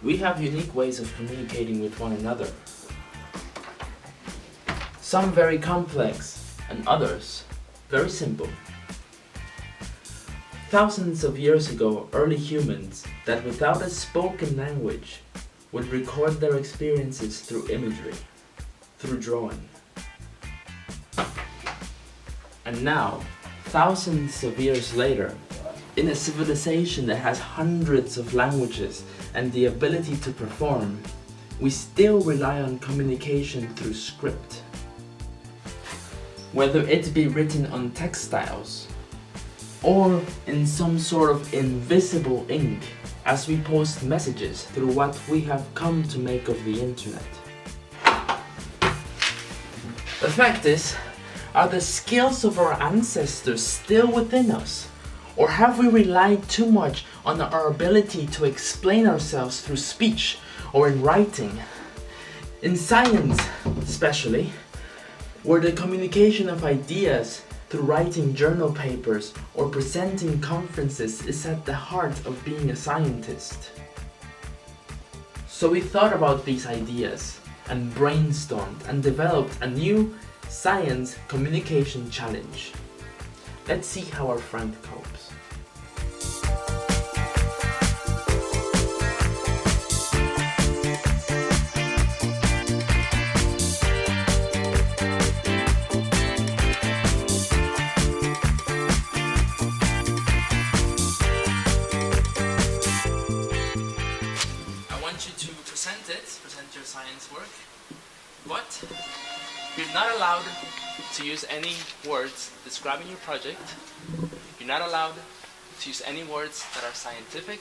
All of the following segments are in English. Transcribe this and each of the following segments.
We have unique ways of communicating with one another. Some very complex and others very simple. Thousands of years ago, early humans that without a spoken language would record their experiences through imagery, through drawing. And now, thousands of years later, in a civilization that has hundreds of languages and the ability to perform, we still rely on communication through script. Whether it be written on textiles or in some sort of invisible ink as we post messages through what we have come to make of the internet. The fact is, are the skills of our ancestors still within us? Or have we relied too much on our ability to explain ourselves through speech or in writing? In science, especially, where the communication of ideas through writing journal papers or presenting conferences is at the heart of being a scientist. So we thought about these ideas and brainstormed and developed a new science communication challenge. Let's see how our friend copes. I want you to present your science work, but you're not allowed to use any words describing your project. You're not allowed to use any words that are scientific,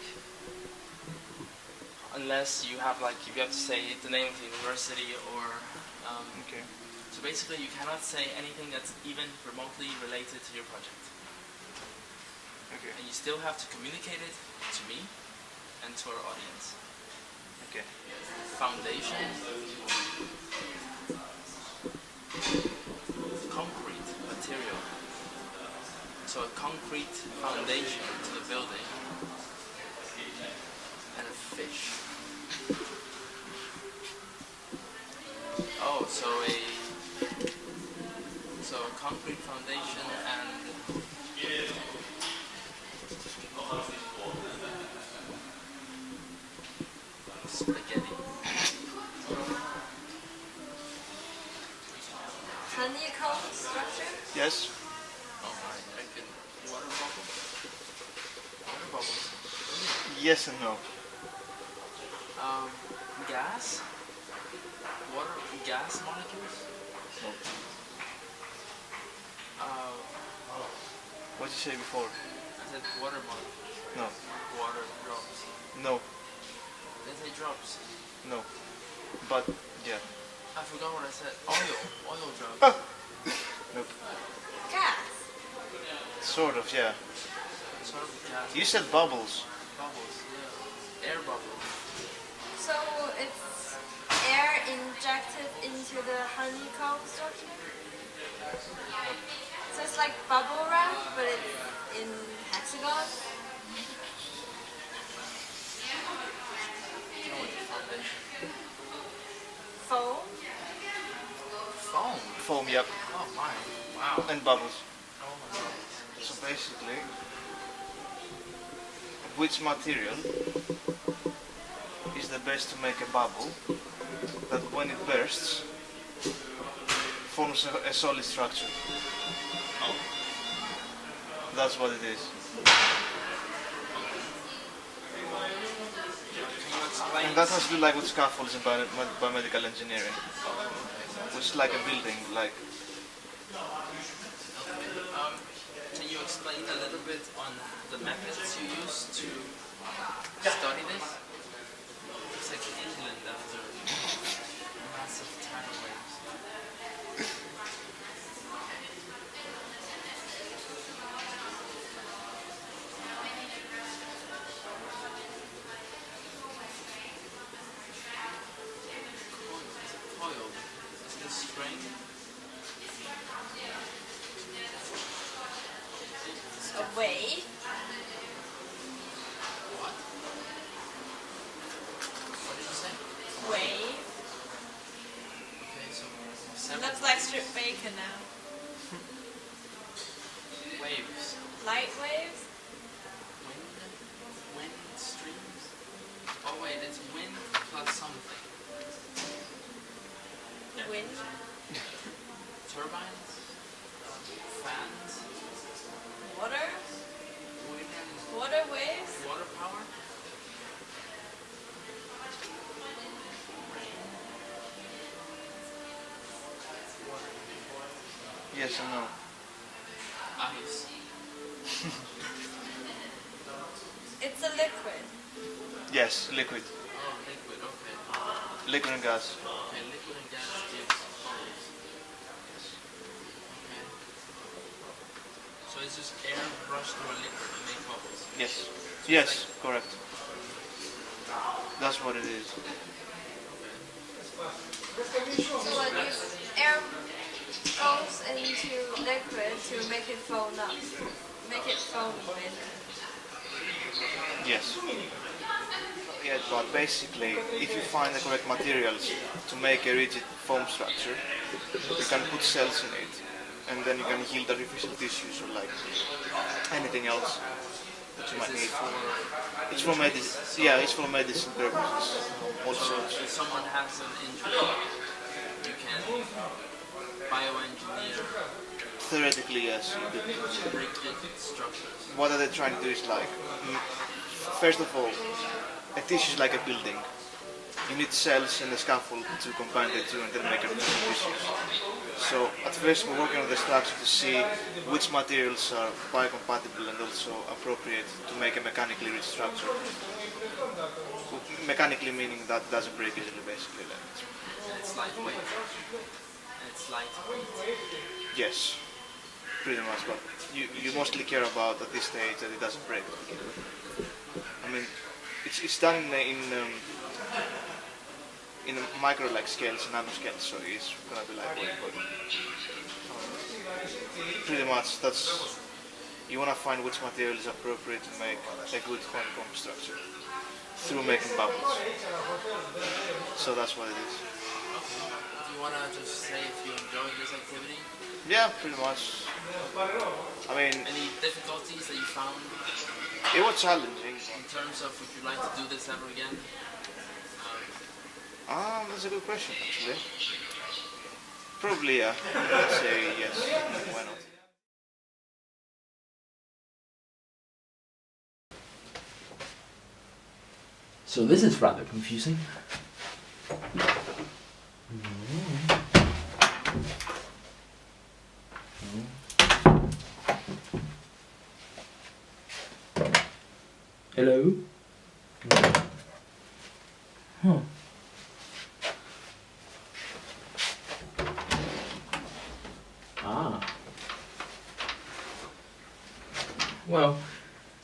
unless you have if you have to say the name of the university or Okay. So basically you cannot say anything that's even remotely related to your project. Okay. And you still have to communicate it to me and to our audience. Okay. Foundation. Concrete material. So a concrete foundation to the building. And a fish. Oh, so a concrete foundation and spaghetti. Honeycomb structure? Yes. Oh my, I can water bubbles. Water bubbles. Yes and no. Gas. Water gas molecules. No. What did you say before? I said water molecules. No. Water drops. No. Did I say drops? No. But yeah. I forgot what I said. Oil drops. Nope. Gas. Sort of, yeah. Sort of gas. You said bubbles. Bubbles, yeah. Air bubbles. So it's air injected into the honeycomb structure? So it's like bubble wrap, but it's in hexagon? No, it's a foundation. Foam? Foam. Foam, yep. Oh my. Wow. And bubbles. Oh my god. So basically, which material is the best to make a bubble that when it bursts forms a solid structure? Oh. That's what it is. Can you explain? And that has to do with scaffolds in biomedical engineering, which is like a building, Can you explain a little bit on the methods you use to study this? It's like England after massive tidal waves. Coiled. Is it a string? Away? What? canal. Waves. Light waves? Wind streams. Oh wait, it's wind plus something. Wind? Turbines. Fans. Water? Wind. Water waves? Water power. Yes and no. Ice. It's a liquid. Yes, liquid. Oh, liquid, okay. Liquid and gas. Okay, liquid and gas gives bubbles. Okay. So it's just air rushed through a liquid to make bubbles. Yes. Yes, correct. That's what it is. So what air goes into liquid to make it foam up. Make it foam basically. Yes. Yeah, but basically, if you find the correct materials to make a rigid foam structure, you can put cells in it, and then you can yield artificial tissues or like anything else that you might need. It's for medicine. Yeah, it's for medicine purposes. Also, So if someone has an injury, you can bioengineer theoretically, yes. You could. rigid structures. What are they trying to do is like, first of all, a tissue is like a building. You need cells and a scaffold to combine the two and then make artificial tissues. So at first we're working on the structure to see which materials are biocompatible and also appropriate to make a mechanically rich structure. Mechanically meaning that doesn't break easily, basically. And it's lightweight. And it's lightweight. Yes, pretty much, but you mostly care about at this stage that it doesn't break. I mean, it's done in micro like scales, nano scales, so it's gonna be lightweight. But pretty much that's you wanna find which material is appropriate to make a good honeycomb structure through making bubbles. So that's what it is. Do you want to just say if you enjoyed this activity? Yeah, pretty much. I mean, Any difficulties that you found it was challenging. in terms of would you like to do this ever again? That's a good question, actually. Probably, yeah. I'd say yes. Why not? So this is rather confusing. Hello? Huh. Ah. Well,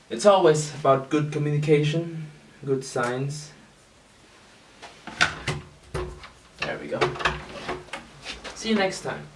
it's always about good communication, good signs. There we go. See you next time.